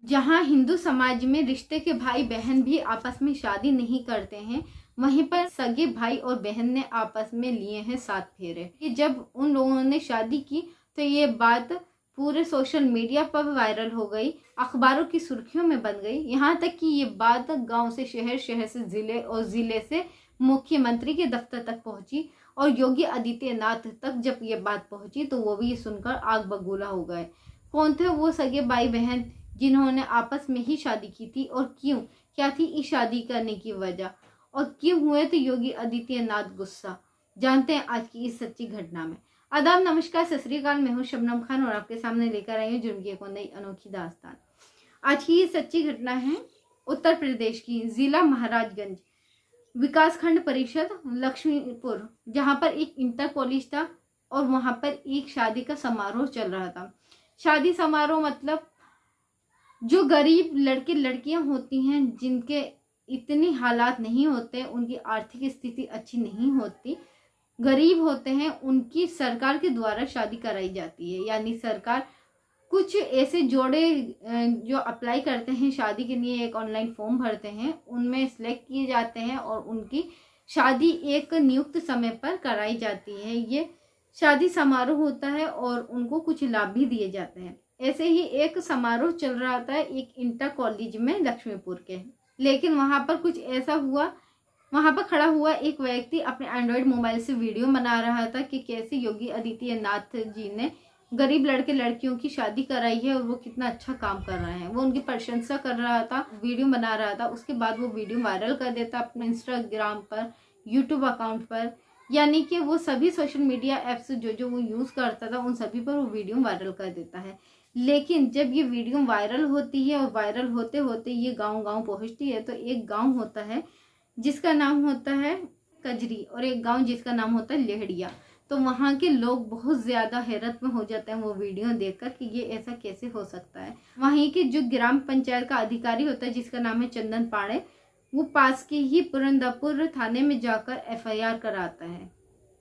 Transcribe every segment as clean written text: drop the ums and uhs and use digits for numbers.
जहां हिंदू समाज में रिश्ते के भाई बहन भी आपस में शादी नहीं करते हैं, वहीं पर सगे भाई और बहन ने आपस में लिए हैं 7 फेरे। कि जब उन लोगों ने शादी की तो ये बात पूरे सोशल मीडिया पर वायरल हो गई, अखबारों की सुर्खियों में बन गई। यहाँ तक कि ये बात गांव से शहर, शहर से जिले और जिले से मुख्यमंत्री के दफ्तर तक पहुंची और योगी आदित्यनाथ तक जब ये बात पहुंची तो वो भी ये सुनकर आग बबूला हो गए। कौन थे वो सगे भाई बहन जिन्होंने आपस में ही शादी की थी और क्यों, क्या थी इस शादी करने की वजह और क्यों हुए थे योगी आदित्यनाथ गुस्सा, जानते हैं आज की इस सच्ची घटना में। आदाब, नमस्कार, सत श्री अकाल। मैं हूं शबनम खान और आपके सामने लेकर आई हूं जुर्म की एक और नई अनोखी दास्तान। आज की ये सच्ची घटना है उत्तर प्रदेश की, जिला महाराजगंज, विकासखंड परिषद लक्ष्मीपुर, जहां पर एक इंटर कॉलेज था और वहां पर एक शादी का समारोह चल रहा था। शादी समारोह मतलब जो गरीब लड़के लड़कियां होती हैं, जिनके इतनी हालात नहीं होते, उनकी आर्थिक स्थिति अच्छी नहीं होती, गरीब होते हैं, उनकी सरकार के द्वारा शादी कराई जाती है। यानी सरकार कुछ ऐसे जोड़े जो अप्लाई करते हैं शादी के लिए, एक ऑनलाइन फॉर्म भरते हैं, उनमें सिलेक्ट किए जाते हैं और उनकी शादी एक नियुक्त समय पर कराई जाती है। ये शादी समारोह होता है और उनको कुछ लाभ भी दिए जाते हैं। ऐसे ही एक समारोह चल रहा था एक इंटर कॉलेज में लक्ष्मीपुर के, लेकिन वहां पर कुछ ऐसा हुआ, वहां पर खड़ा हुआ एक व्यक्ति अपने एंड्रॉयड मोबाइल से वीडियो बना रहा था कि कैसे योगी आदित्यनाथ जी ने गरीब लड़के लड़कियों की शादी कराई है और वो कितना अच्छा काम कर रहे हैं। वो उनकी प्रशंसा कर रहा था, वीडियो बना रहा था। उसके बाद वो वीडियो वायरल कर देता अपने इंस्टाग्राम पर, यूट्यूब अकाउंट पर, यानी कि वो सभी सोशल मीडिया ऐप्स जो वो यूज करता था उन सभी पर वो वीडियो वायरल कर देता है। लेकिन जब ये वीडियो वायरल होती है और वायरल होते होते ये गांव गांव पहुंचती है, तो एक गांव होता है जिसका नाम होता है कजरी और एक गांव जिसका नाम होता है लेहड़िया। तो वहां के लोग बहुत ज्यादा हैरत में हो जाते हैं वो वीडियो देखकर कि ये ऐसा कैसे हो सकता है। वहीं के जो ग्राम पंचायत का अधिकारी होता है जिसका नाम है चंदन पाड़े, वो पास के ही पुरंदापुर थाने में जाकर एफआईआर कराता है।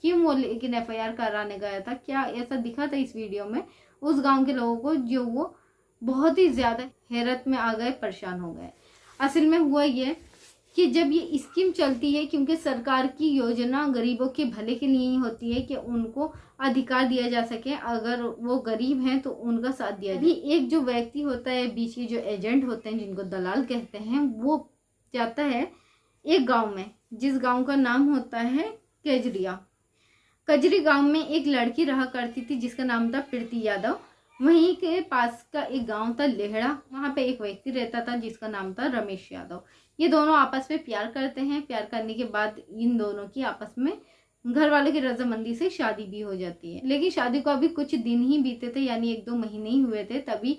क्यों वो लेकिन एफआईआर कराने गया था, क्या ऐसा दिखा था इस वीडियो में उस गांव के लोगों को, जो वो बहुत ही ज्यादा हैरत में आ गए, परेशान हो गए। असल में हुआ ये कि जब ये स्कीम चलती है, क्योंकि सरकार की योजना गरीबों के भले के लिए ही होती है कि उनको अधिकार दिया जा सके, अगर वो गरीब हैं तो उनका साथ दिया जाए। एक जो व्यक्ति होता है, बीच के जो एजेंट होते हैं जिनको दलाल कहते हैं, वो जाता है एक गांव में जिस गांव का नाम होता है केजरिया। कजरी गांव में एक लड़की रहा करती थी जिसका नाम था प्रीति यादव। वहीं के पास का एक गांव था लेहड़ा, वहां पे एक व्यक्ति रहता था जिसका नाम था रमेश यादव। ये दोनों आपस में प्यार करते हैं। प्यार करने के बाद इन दोनों की आपस में घर वाले की रजामंदी से शादी भी हो जाती है। लेकिन शादी को अभी कुछ दिन ही बीते थे, यानी 1-2 महीने ही हुए थे, तभी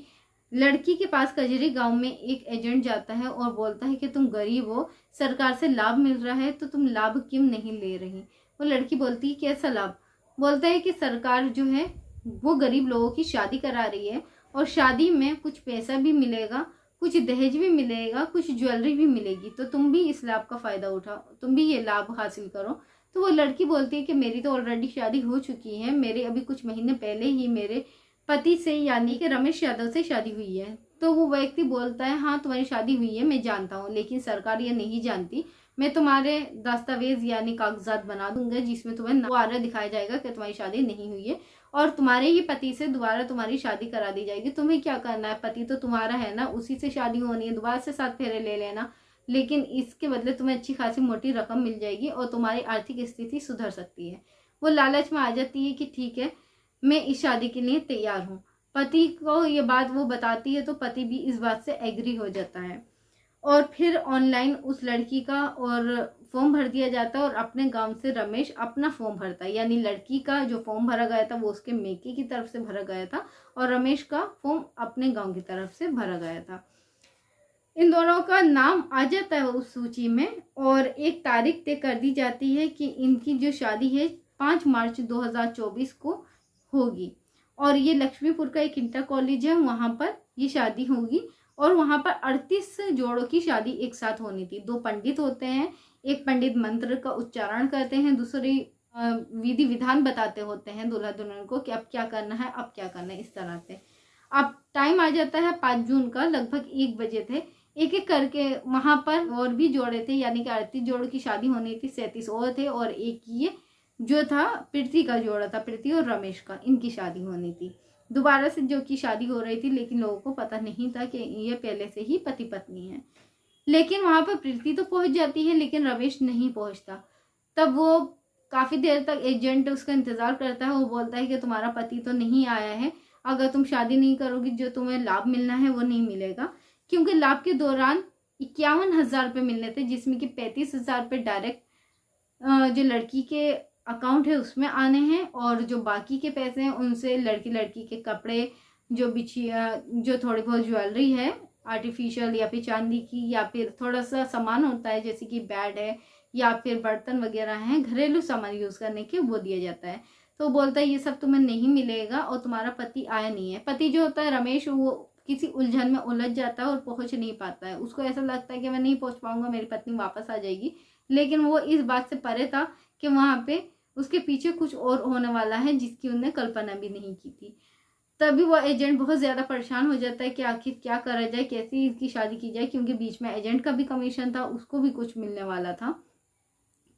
लड़की के पास कजरी गांव में एक एजेंट जाता है और बोलता है कि तुम गरीब हो, सरकार से लाभ मिल रहा है, तो तुम लाभ क्यों नहीं ले रही। वो लड़की बोलती है कैसा लाभ। बोलता है कि सरकार जो है वो गरीब लोगों की शादी करा रही है और शादी में कुछ पैसा भी मिलेगा, कुछ दहेज भी मिलेगा, कुछ ज्वेलरी भी मिलेगी, तो तुम भी इस लाभ का फायदा उठाओ, तुम भी ये लाभ हासिल करो। तो वो लड़की बोलती है कि मेरी तो ऑलरेडी शादी हो चुकी है, मेरे अभी कुछ महीने पहले ही मेरे पति से यानी कि रमेश यादव से शादी हुई है। तो वो व्यक्ति बोलता है हाँ तुम्हारी शादी हुई है, मैं जानता हूँ, लेकिन सरकार ये नहीं जानती। मैं तुम्हारे दस्तावेज यानी कागजात बना दूंगा जिसमें तुम्हें दोबारा दिखाया जाएगा कि तुम्हारी शादी नहीं हुई है और तुम्हारे ही पति से दोबारा तुम्हारी शादी करा दी जाएगी। तुम्हें क्या करना है, पति तो तुम्हारा है ना, उसी से शादी होनी है, दोबारा से 7 फेरे ले लेना, लेकिन इसके बदले तुम्हें अच्छी खासी मोटी रकम मिल जाएगी और तुम्हारी आर्थिक स्थिति सुधर सकती है। वो लालच में आ जाती है कि ठीक है मैं इस शादी के लिए तैयार हूँ। पति को ये बात वो बताती है तो पति भी इस बात से एग्री हो जाता है और फिर ऑनलाइन उस लड़की का और फॉर्म भर दिया जाता है और अपने गांव से रमेश अपना फॉर्म भरता है। यानी लड़की का जो फॉर्म भरा गया था वो उसके मेके की तरफ से भरा गया था और रमेश का फॉर्म अपने गांव की तरफ से भरा गया था। इन दोनों का नाम आ जाता है उस सूची में और एक तारीख तय कर दी जाती है कि इनकी जो शादी है 5 मार्च 2024 को होगी और ये लक्ष्मीपुर का एक इंटर कॉलेज है, वहां पर ये शादी होगी और वहां पर 38 जोड़ों की शादी एक साथ होनी थी। 2 पंडित होते हैं, एक पंडित मंत्र का उच्चारण करते हैं, दूसरी विधि विधान बताते होते हैं दूल्हा दुल्हन को कि अब क्या करना है, अब क्या करना है, इस तरह से। अब टाइम आ जाता है 5 जून का, लगभग 1 बजे थे। एक एक करके वहां पर और भी जोड़े थे, यानी कि 38 जोड़ों की शादी होनी थी, 37 और थे, और एक ये जो था प्रीति का जोड़ा था, प्रीति और रमेश का, इनकी शादी होनी थी दोबारा से, जो की शादी हो रही थी। लेकिन लोगों को पता नहीं था कि ये पहले से ही पति पत्नी है। लेकिन वहां पर प्रीति तो पहुंच जाती है, लेकिन रमेश नहीं पहुंचता। तब वो काफी देर तक एजेंट उसका इंतजार करता है। वो बोलता है कि तुम्हारा पति तो नहीं आया है, अगर तुम शादी नहीं करोगी जो तुम्हें लाभ मिलना है वो नहीं मिलेगा, क्योंकि लाभ के दौरान 51,000 रुपये मिलने थे, जिसमें कि 35,000 रुपये डायरेक्ट जो लड़की के अकाउंट है उसमें आने हैं, और जो बाकी के पैसे हैं उनसे लड़की के कपड़े, जो बिछिया, जो थोड़ी बहुत ज्वेलरी है आर्टिफिशियल या फिर चांदी की, या फिर थोड़ा सा सामान होता है जैसे कि बेड है या फिर बर्तन वगैरह हैं, घरेलू सामान यूज करने के, वो दिया जाता है। तो बोलता है ये सब तुम्हें नहीं मिलेगा, और तुम्हारा पति आया नहीं है। पति जो होता है रमेश, वो किसी उलझन में उलझ जाता है और पहुंच नहीं पाता है। उसको ऐसा लगता है कि मैं नहीं पहुंच पाऊंगा, मेरी पत्नी वापस आ जाएगी, लेकिन वो इस बात से परे था कि वहां पे उसके पीछे कुछ और होने वाला है जिसकी उन्हें कल्पना भी नहीं की थी। तभी वो एजेंट बहुत ज्यादा परेशान हो जाता है कि आखिर क्या करा जाए, कैसे इसकी शादी की जाए, क्योंकि बीच में एजेंट का भी कमीशन था, उसको भी कुछ मिलने वाला था।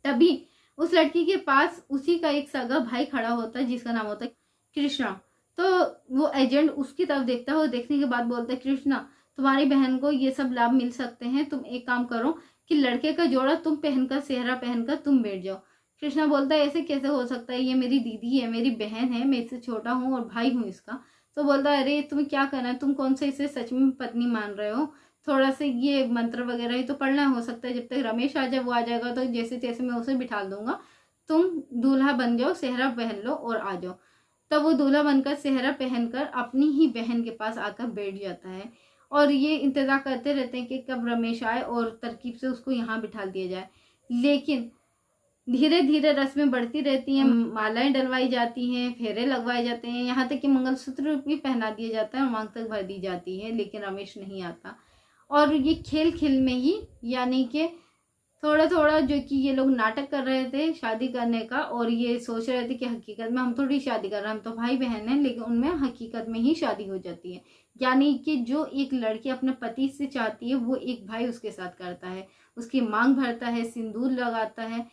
तभी उस लड़की के पास उसी का एक सगा भाई खड़ा होता है जिसका नाम होता है कृष्णा। तो वो एजेंट उसकी तरफ देखता है और देखने के बाद बोलता है, कृष्णा तुम्हारी बहन को ये सब लाभ मिल सकते हैं, तुम एक काम करो कि लड़के का जोड़ा तुम पहनकर, सेहरा पहनकर तुम बैठ जाओ। कृष्णा बोलता है ऐसे कैसे हो सकता है, ये मेरी दीदी है, मेरी बहन है, मैं इससे छोटा हूँ और भाई हूँ इसका। तो बोलता है अरे तुम्हें क्या करना है, तुम कौन सा इसे सच में पत्नी मान रहे हो, थोड़ा सा ये मंत्र वगैरह ही तो पढ़ना हो सकता है, जब तक रमेश आ जाए, वो आ जाएगा तो जैसे तैसे मैं उसे बिठा दूंगा, तुम दूल्हा बन जाओ, सेहरा पहन लो और आ जाओ। तब वो दूल्हा बनकर सेहरा पहनकर अपनी ही बहन के पास आकर बैठ जाता है, और ये इंतजार करते रहते हैं कि कब रमेश आए और तरकीब से उसको यहाँ बिठा दिया जाए। लेकिन धीरे धीरे रस्में बढ़ती रहती हैं, मालाएं डलवाई जाती हैं, फेरे लगवाए जाते हैं, यहाँ तक कि मंगलसूत्र भी पहना दिया जाता है और मांग तक भर दी जाती है, लेकिन रमेश नहीं आता। और ये खेल खेल में ही, यानी कि थोड़ा थोड़ा जो कि ये लोग नाटक कर रहे थे शादी करने का, और ये सोच रहे थे कि हकीकत में हम थोड़ी शादी कर रहे हैं, हम तो भाई बहन हैं, लेकिन उनमें हकीकत में ही शादी हो जाती है। यानी कि जो एक लड़की अपने पति से चाहती है वो एक भाई उसके साथ करता है, उसकी मांग भरता है, सिंदूर लगाता है,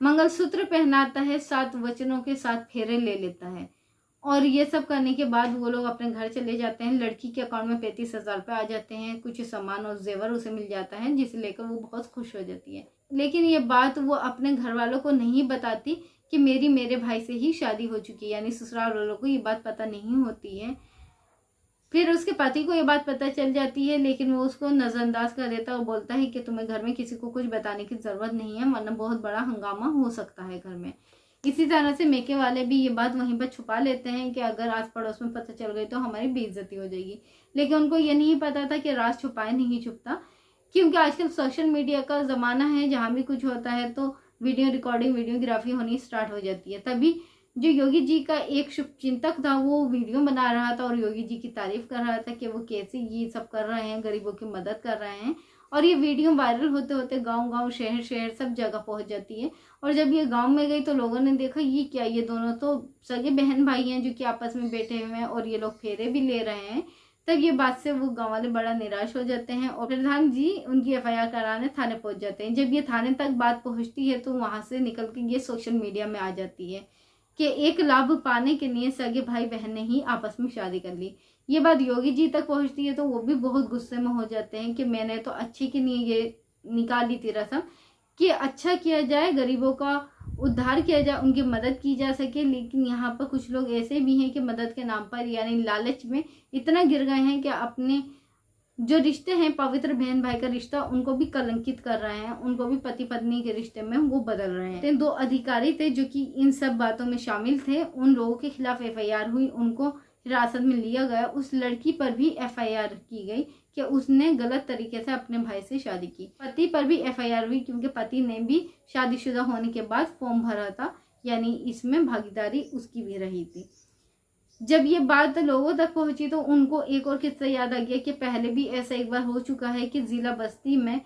मंगलसूत्र पहनाता है, 7 वचनों के साथ फेरे ले लेता है। और ये सब करने के बाद वो लोग अपने घर चले जाते हैं। लड़की के अकाउंट में 35,000 रुपये आ जाते हैं, कुछ सामान और जेवर उसे मिल जाता है, जिसे लेकर वो बहुत खुश हो जाती है। लेकिन ये बात वो अपने घर वालों को नहीं बताती कि मेरे भाई से ही शादी हो चुकी है, यानी ससुराल वालों को ये बात पता नहीं होती है। फिर उसके पति को ये बात पता चल जाती है, लेकिन वो उसको नजरअंदाज कर देता है और बोलता है कि तुम्हें घर में किसी को कुछ बताने की जरूरत नहीं है, वरना बहुत बड़ा हंगामा हो सकता है घर में। इसी तरह से मेके वाले भी ये बात वहीं पर छुपा लेते हैं कि अगर आस पड़ोस में पता चल गई तो हमारी बेइज्जती हो जाएगी। लेकिन उनको ये नहीं पता था कि राज छुपाए नहीं छुपता, क्योंकि आजकल सोशल मीडिया का जमाना है, जहाँ भी कुछ होता है तो वीडियो रिकॉर्डिंग, वीडियोग्राफी होनी स्टार्ट हो जाती है। तभी जो योगी जी का एक शुभ चिंतक था वो वीडियो बना रहा था और योगी जी की तारीफ कर रहा था कि वो कैसे ये सब कर रहे हैं, गरीबों की मदद कर रहे हैं। और ये वीडियो वायरल होते होते गांव शहर सब जगह पहुंच जाती है। और जब ये गांव में गई तो लोगों ने देखा ये क्या, ये दोनों तो सगे बहन भाई हैं जो कि आपस में बैठे हुए हैं और ये लोग फेरे भी ले रहे हैं। तब ये बात से वो गांव वाले बड़ा निराश हो जाते हैं और प्रधान जी उनकी FIR कराने थाने पहुंच जाते हैं। जब ये थाने तक बात पहुंचती है तो वहां से निकल के ये सोशल मीडिया में आ जाती है कि एक लाभ पाने के लिए सगे भाई बहन ने ही आपस में शादी कर ली। ये बात योगी जी तक पहुंचती है तो वो भी बहुत गुस्से में हो जाते हैं कि मैंने तो अच्छे के लिए ये निकाली थी रस्म कि अच्छा किया जाए, गरीबों का उद्धार किया जाए, उनकी मदद की जा सके। लेकिन यहाँ पर कुछ लोग ऐसे भी हैं कि मदद के नाम पर यानी लालच में इतना गिर गए हैं कि अपने जो रिश्ते हैं, पवित्र बहन भाई का रिश्ता, उनको भी कलंकित कर रहे हैं, उनको भी पति पत्नी के रिश्ते में वो बदल रहे हैं। 2 अधिकारी थे जो कि इन सब बातों में शामिल थे, उन लोगों के खिलाफ FIR हुई, उनको हिरासत में लिया गया। उस लड़की पर भी FIR की गई कि उसने गलत तरीके से अपने भाई से शादी की। पति पर भी FIR हुई क्योंकि पति ने भी शादीशुदा होने के बाद फॉर्म भरा था, यानी इसमें भागीदारी उसकी भी रही थी। जब ये बात लोगों तक पहुंची तो उनको एक और किस्सा याद आ गया कि पहले भी ऐसा एक बार हो चुका है कि जिला बस्ती में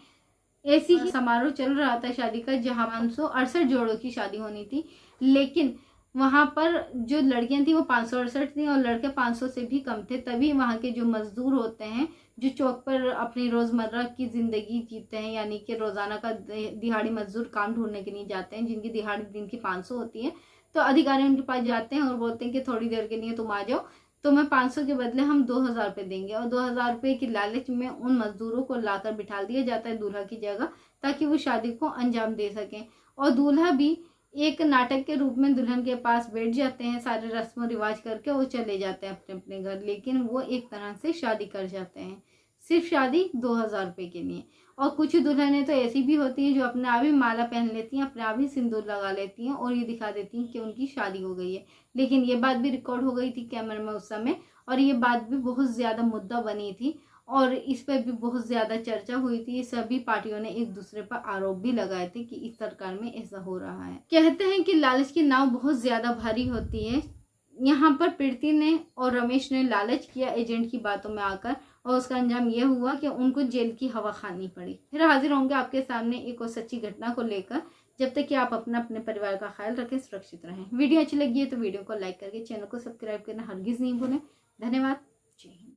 ऐसी ही समारोह चल रहा था शादी का, जहां 568 जोड़ों की शादी होनी थी। लेकिन वहाँ पर जो लड़कियां थी वो 568 थी और लड़के 500 से भी कम थे। तभी वहाँ के जो मजदूर होते हैं जो चौक पर अपनी रोज़मर्रा की ज़िंदगी जीते हैं, यानी कि रोज़ाना का दिहाड़ी मजदूर काम ढूंढने के लिए जाते हैं, जिनकी दिहाड़ी दिन की 500 होती है, तो अधिकारी उनके पास जाते हैं और बोलते हैं कि थोड़ी देर के लिए तुम आ जाओ, तो मैं 500 के बदले हम 2000 रुपये देंगे। और 2000 रुपये की लालच में उन मजदूरों को लाकर बिठा दिया जाता है दूल्हा की जगह, ताकि वो शादी को अंजाम दे सकें। और दूल्हा भी एक नाटक के रूप में दुल्हन के पास बैठ जाते हैं, सारे रस्म रिवाज करके वो चले जाते हैं अपने अपने घर, लेकिन वो एक तरह से शादी कर जाते हैं, सिर्फ शादी 2000 रुपये के लिए। और कुछ दुल्हनें तो ऐसी भी होती हैं जो अपने आप ही माला पहन लेती हैं, अपने आप ही सिंदूर लगा लेती हैं और ये दिखा देती हैं कि उनकी शादी हो गई है। लेकिन ये बात भी रिकॉर्ड हो गई थी कैमरे में उस समय, और ये बात भी बहुत ज़्यादा मुद्दा बनी थी और इस पर भी बहुत ज़्यादा चर्चा हुई थी। सभी पार्टियों ने एक दूसरे पर आरोप भी लगाए थे कि इस सरकार में ऐसा हो रहा है। कहते हैं कि लालच की नाव बहुत ज़्यादा भारी होती है। यहाँ पर प्रीति ने और रमेश ने लालच किया एजेंट की बातों में आकर, और उसका अंजाम यह हुआ कि उनको जेल की हवा खानी पड़ी। फिर हाजिर होंगे आपके सामने एक और सच्ची घटना को लेकर। जब तक कि आप अपने परिवार का ख्याल रखें, सुरक्षित रहें। वीडियो अच्छी लगी है तो वीडियो को लाइक करके चैनल को सब्सक्राइब करना हरगिज नहीं भूलें। धन्यवाद। जय हिंद।